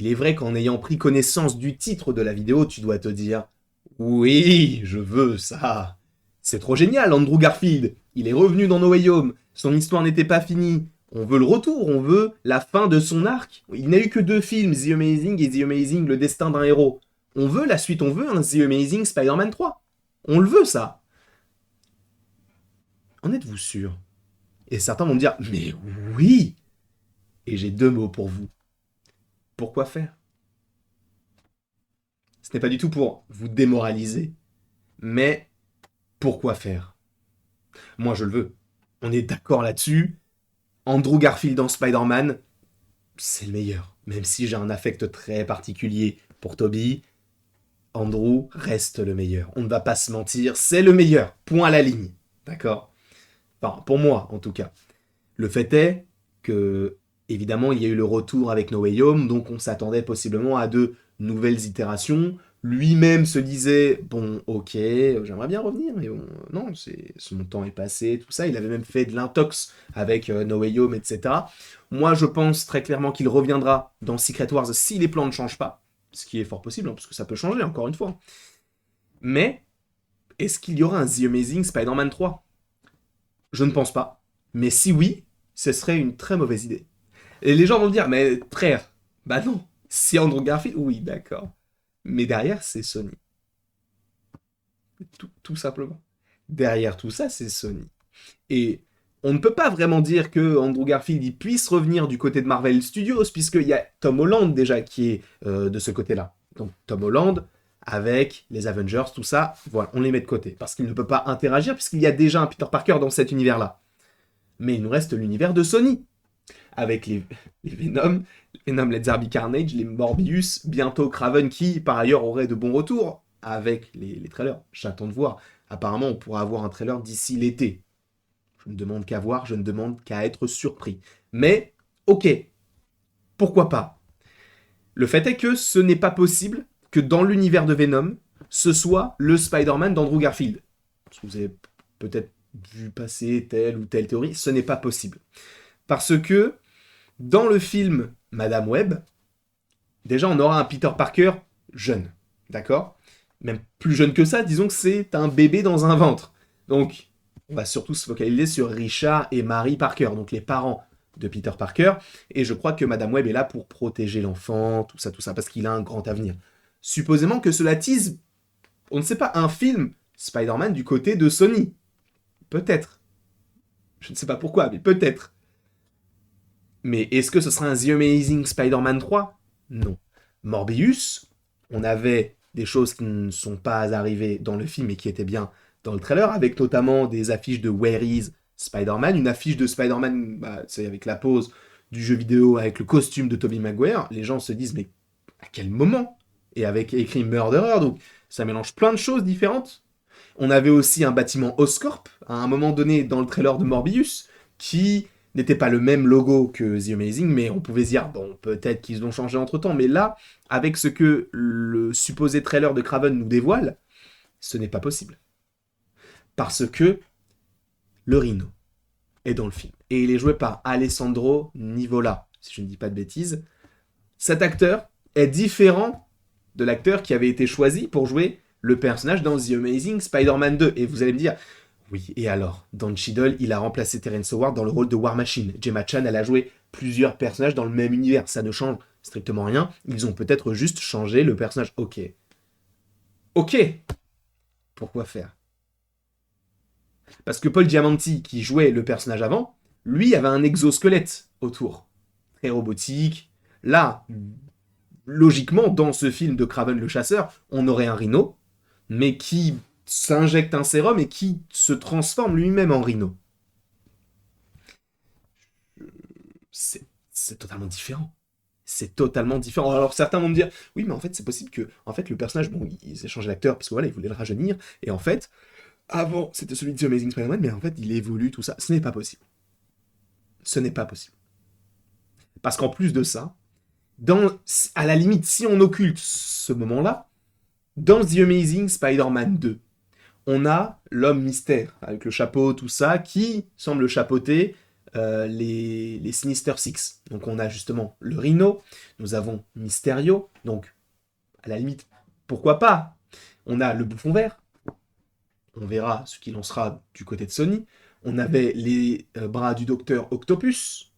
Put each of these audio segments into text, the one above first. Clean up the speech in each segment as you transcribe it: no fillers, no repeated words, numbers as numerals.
Il est vrai qu'en ayant pris connaissance du titre de la vidéo, tu dois te dire « Oui, je veux ça !» C'est trop génial, Andrew Garfield. Il est revenu dans No Way Home. Son histoire n'était pas finie. On veut le retour, on veut la fin de son arc. Il n'a eu que 2 films, The Amazing et The Amazing, le destin d'un héros. On veut la suite, on veut un The Amazing Spider-Man 3. On le veut, ça. En êtes-vous sûr? Et certains vont me dire « Mais oui !» Et j'ai 2 mots pour vous. Pourquoi faire? Ce n'est pas du tout pour vous démoraliser, mais pourquoi faire? Moi, je le veux. On est d'accord là-dessus. Andrew Garfield dans Spider-Man, c'est le meilleur. Même si j'ai un affect très particulier pour Tobey, Andrew reste le meilleur. On ne va pas se mentir, c'est le meilleur. Point à la ligne. D'accord? Enfin, pour moi, en tout cas. Le fait est que, évidemment, il y a eu le retour avec No Way Home, donc on s'attendait possiblement à de nouvelles itérations. Lui-même se disait, bon, ok, j'aimerais bien revenir, mais bon, non, mon temps est passé, tout ça. Il avait même fait de l'intox avec No Way Home, etc. Moi, je pense très clairement qu'il reviendra dans Secret Wars si les plans ne changent pas, ce qui est fort possible, hein, parce que ça peut changer, encore une fois. Mais, est-ce qu'il y aura un The Amazing Spider-Man 3? Je ne pense pas. Mais si oui, ce serait une très mauvaise idée. Et les gens vont me dire, mais frère, bah non, c'est Andrew Garfield, oui, d'accord. Mais derrière, c'est Sony. Tout simplement. Derrière tout ça, c'est Sony. Et on ne peut pas vraiment dire que Andrew Garfield il puisse revenir du côté de Marvel Studios, puisqu'il y a Tom Holland déjà qui est de ce côté-là. Donc Tom Holland, avec les Avengers, tout ça, voilà, on les met de côté. Parce qu'il ne peut pas interagir, puisqu'il y a déjà un Peter Parker dans cet univers-là. Mais il nous reste l'univers de Sony. Avec les Venom, Let There Be Carnage, les Morbius, bientôt Kraven qui, par ailleurs, aurait de bons retours avec les trailers. J'attends de voir. Apparemment, on pourra avoir un trailer d'ici l'été. Je ne demande qu'à voir, je ne demande qu'à être surpris. Mais, ok, pourquoi pas? Le fait est que ce n'est pas possible que dans l'univers de Venom, ce soit le Spider-Man d'Andrew Garfield. Parce que vous avez peut-être vu passer telle ou telle théorie, ce n'est pas possible. Parce que dans le film Madame Web, déjà on aura un Peter Parker jeune, d'accord? Même plus jeune que ça, disons que c'est un bébé dans un ventre. Donc on va surtout se focaliser sur Richard et Mary Parker, donc les parents de Peter Parker, et je crois que Madame Web est là pour protéger l'enfant, tout ça, parce qu'il a un grand avenir. Supposément que cela tease, on ne sait pas, un film Spider-Man du côté de Sony. Peut-être. Je ne sais pas pourquoi, mais peut-être. Mais est-ce que ce sera un The Amazing Spider-Man 3? Non. Morbius, on avait des choses qui ne sont pas arrivées dans le film et qui étaient bien dans le trailer, avec notamment des affiches de Where is Spider-Man, une affiche de Spider-Man, c'est avec la pose du jeu vidéo, avec le costume de Tobey Maguire. Les gens se disent, mais à quel moment? Et avec écrit Murderer, donc ça mélange plein de choses différentes. On avait aussi un bâtiment Oscorp, à un moment donné dans le trailer de Morbius, qui n'était pas le même logo que The Amazing, mais on pouvait se dire, bon, peut-être qu'ils ont changé entre-temps, mais là, avec ce que le supposé trailer de Kraven nous dévoile, ce n'est pas possible. Parce que le Rhino est dans le film. Et il est joué par Alessandro Nivola, si je ne dis pas de bêtises. Cet acteur est différent de l'acteur qui avait été choisi pour jouer le personnage dans The Amazing Spider-Man 2. Et vous allez me dire, oui, et alors, dans Cheadle, il a remplacé Terrence Howard dans le rôle de War Machine. Gemma Chan, elle a joué plusieurs personnages dans le même univers. Ça ne change strictement rien. Ils ont peut-être juste changé le personnage. Ok. Ok. Pourquoi faire? Parce que Paul Giamatti, qui jouait le personnage avant, lui avait un exosquelette autour. Très robotique. Là, logiquement, dans ce film de Kraven le chasseur, on aurait un rhino, mais qui s'injecte un sérum et qui se transforme lui-même en rhino. C'est totalement différent. C'est totalement différent. Alors certains vont me dire, oui, mais en fait, c'est possible que en fait, le personnage, bon, il s'est changé d'acteur parce que voilà, il voulait le rajeunir, et en fait, avant, c'était celui de The Amazing Spider-Man, mais en fait, il évolue, tout ça. Ce n'est pas possible. Ce n'est pas possible. Parce qu'en plus de ça, à la limite, si on occulte ce moment-là, dans The Amazing Spider-Man 2, on a l'homme mystère, avec le chapeau, tout ça, qui semble chapeauter les Sinister Six. Donc on a justement le Rhino, nous avons Mysterio, donc à la limite, pourquoi pas. On a le Bouffon Vert, on verra ce qu'il en sera du côté de Sony. On avait les bras du Docteur Octopus,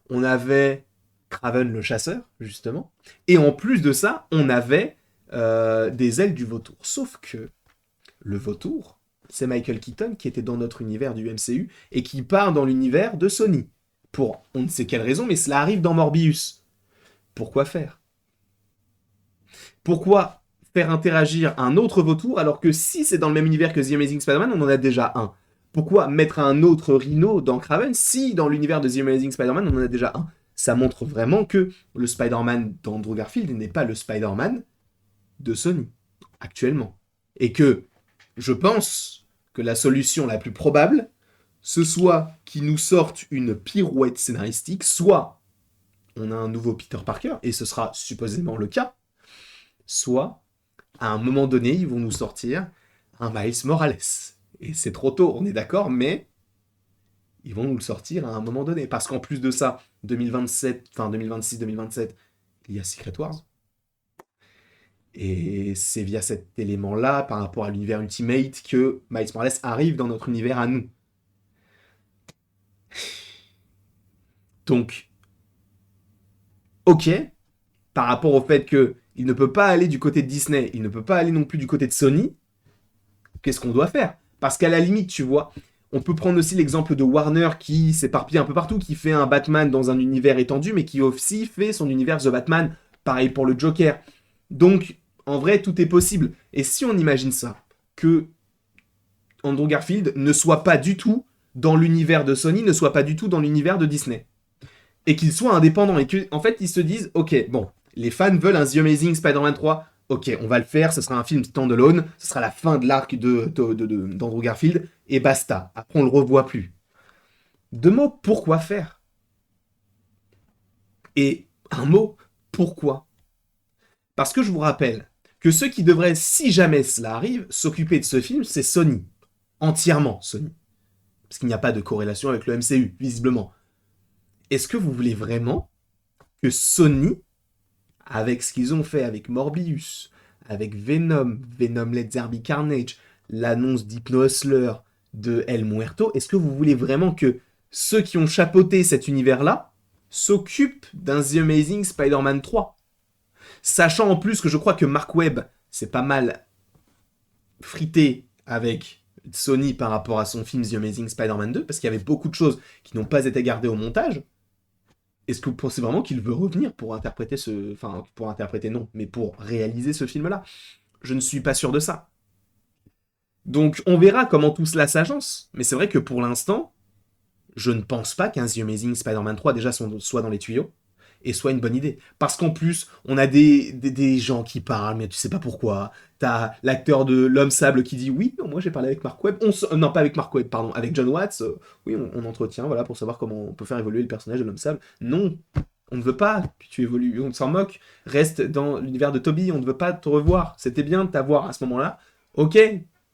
on avait Kraven le chasseur, justement, et en plus de ça, on avait des ailes du vautour. Sauf que le vautour, c'est Michael Keaton qui était dans notre univers du MCU et qui part dans l'univers de Sony. Pour on ne sait quelle raison, mais cela arrive dans Morbius. Pourquoi faire? Pourquoi faire interagir un autre vautour alors que si c'est dans le même univers que The Amazing Spider-Man, on en a déjà un? Pourquoi mettre un autre Rhino dans Kraven si dans l'univers de The Amazing Spider-Man, on en a déjà un? Ça montre vraiment que le Spider-Man d'Andrew Garfield n'est pas le Spider-Man de Sony, actuellement. Et que je pense que la solution la plus probable, ce soit qu'ils nous sortent une pirouette scénaristique, soit on a un nouveau Peter Parker, et ce sera supposément le cas, soit, à un moment donné, ils vont nous sortir un Miles Morales. Et c'est trop tôt, on est d'accord, mais ils vont nous le sortir à un moment donné. Parce qu'en plus de ça, 2027, enfin 2026-2027, il y a Secret Wars. Et c'est via cet élément-là, par rapport à l'univers Ultimate, que Miles Morales arrive dans notre univers à nous. Donc, ok, par rapport au fait qu'il ne peut pas aller du côté de Disney, il ne peut pas aller non plus du côté de Sony, qu'est-ce qu'on doit faire? Parce qu'à la limite, tu vois, on peut prendre aussi l'exemple de Warner qui s'éparpille un peu partout, qui fait un Batman dans un univers étendu, mais qui aussi fait son univers The Batman. Pareil pour le Joker. Donc, en vrai, tout est possible. Et si on imagine ça, que Andrew Garfield ne soit pas du tout dans l'univers de Sony, ne soit pas du tout dans l'univers de Disney, et qu'il soit indépendant, et qu'en fait, ils se disent, ok, bon, les fans veulent un The Amazing Spider-Man 3, ok, on va le faire, ce sera un film standalone, ce sera la fin de l'arc d'Andrew Garfield, et basta. Après, on le revoit plus. Deux mots, pourquoi faire? Et un mot, pourquoi? Parce que je vous rappelle que ceux qui devraient, si jamais cela arrive, s'occuper de ce film, c'est Sony. Entièrement Sony. Parce qu'il n'y a pas de corrélation avec le MCU, visiblement. Est-ce que vous voulez vraiment que Sony, avec ce qu'ils ont fait avec Morbius, avec Venom, Venom Let There Be Carnage, l'annonce d'Hypno Hustler, de El Muerto, est-ce que vous voulez vraiment que ceux qui ont chapeauté cet univers-là s'occupent d'un The Amazing Spider-Man 3? Sachant en plus que je crois que Mark Webb s'est pas mal frité avec Sony par rapport à son film The Amazing Spider-Man 2, parce qu'il y avait beaucoup de choses qui n'ont pas été gardées au montage. Est-ce que vous pensez vraiment qu'il veut revenir pour interpréter ce... Enfin, pour interpréter non, mais pour réaliser ce film-là? Je ne suis pas sûr de ça. Donc on verra comment tout cela s'agence, mais c'est vrai que pour l'instant, je ne pense pas qu'un The Amazing Spider-Man 3 déjà soit dans les tuyaux, et soit une bonne idée. Parce qu'en plus, on a des gens qui parlent, mais tu sais pas pourquoi. T'as l'acteur de L'Homme Sable qui dit oui, non, moi j'ai parlé avec Mark Webb. Non, pas avec Mark Webb, pardon, avec John Watts. Oui, on entretient, voilà, pour savoir comment on peut faire évoluer le personnage de L'Homme Sable. Non, on ne veut pas que tu évolues, on s'en moque. Reste dans l'univers de Toby, on ne veut pas te revoir. C'était bien de t'avoir à ce moment-là. Ok,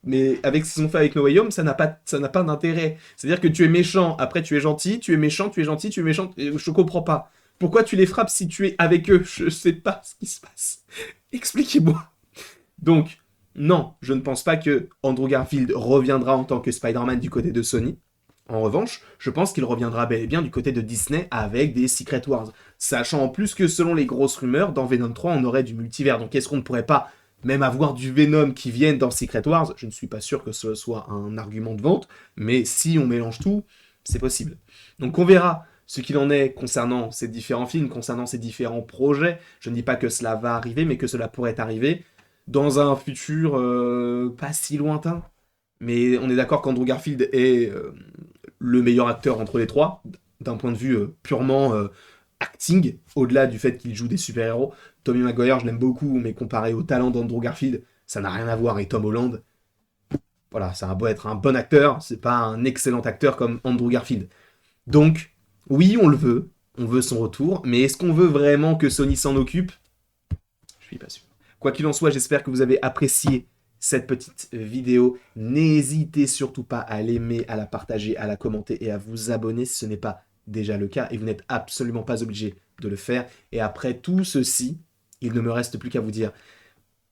mais avec ce qu'ils ont fait avec No Way Home, ça n'a pas d'intérêt. C'est-à-dire que tu es méchant, après tu es gentil, tu es méchant, tu es gentil, tu es méchant. Je comprends pas. Pourquoi tu les frappes si tu es avec eux? Je sais pas ce qui se passe. Expliquez-moi. Donc, non, je ne pense pas que Andrew Garfield reviendra en tant que Spider-Man du côté de Sony. En revanche, je pense qu'il reviendra bel et bien du côté de Disney avec des Secret Wars. Sachant en plus que selon les grosses rumeurs, dans Venom 3, on aurait du multivers. Donc est-ce qu'on ne pourrait pas même avoir du Venom qui vienne dans Secret Wars? Je ne suis pas sûr que ce soit un argument de vente, mais si on mélange tout, c'est possible. Donc on verra ce qu'il en est concernant ces différents films, concernant ces différents projets. Je ne dis pas que cela va arriver, mais que cela pourrait arriver dans un futur pas si lointain. Mais on est d'accord qu'Andrew Garfield est le meilleur acteur entre les trois, d'un point de vue purement acting, au-delà du fait qu'il joue des super-héros. Tobey Maguire, je l'aime beaucoup, mais comparé au talent d'Andrew Garfield, ça n'a rien à voir. Et Tom Holland, voilà, ça a beau être un bon acteur, c'est pas un excellent acteur comme Andrew Garfield. Donc, oui, on le veut, on veut son retour, mais est-ce qu'on veut vraiment que Sony s'en occupe? Je suis pas sûr. Quoi qu'il en soit, j'espère que vous avez apprécié cette petite vidéo. N'hésitez surtout pas à l'aimer, à la partager, à la commenter et à vous abonner si ce n'est pas déjà le cas. Et vous n'êtes absolument pas obligé de le faire. Et après tout ceci, il ne me reste plus qu'à vous dire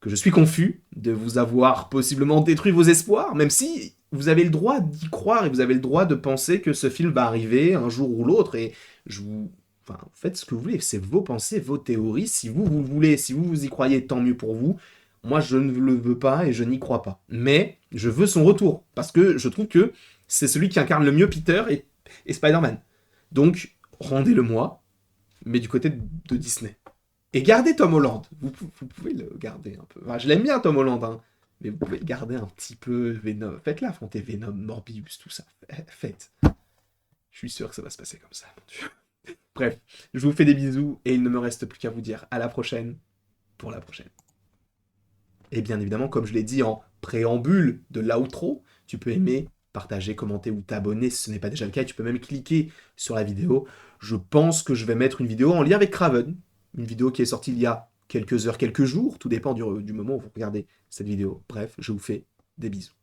que je suis confus de vous avoir possiblement détruit vos espoirs, même si vous avez le droit d'y croire et vous avez le droit de penser que ce film va arriver un jour ou l'autre. Et je vous... Enfin, faites ce que vous voulez, c'est vos pensées, vos théories. Si vous, vous le voulez, si vous, vous y croyez, tant mieux pour vous. Moi, je ne le veux pas et je n'y crois pas. Mais je veux son retour, parce que je trouve que c'est celui qui incarne le mieux Peter et Spider-Man. Donc, rendez-le-moi, mais du côté de Disney. Et gardez Tom Holland. Vous pouvez le garder un peu. Enfin, je l'aime bien, Tom Holland, hein. Mais vous pouvez le garder un petit peu Venom. Faites-la affronter Venom, Morbius, tout ça. Faites. Je suis sûr que ça va se passer comme ça, mon Dieu. Bref, je vous fais des bisous et il ne me reste plus qu'à vous dire à la prochaine pour la prochaine. Et bien évidemment, comme je l'ai dit en préambule de l'outro, tu peux aimer, partager, commenter ou t'abonner si ce n'est pas déjà le cas. Et tu peux même cliquer sur la vidéo. Je pense que je vais mettre une vidéo en lien avec Craven. Une vidéo qui est sortie il y a quelques heures, quelques jours. Tout dépend du moment où vous regardez cette vidéo. Bref, je vous fais des bisous.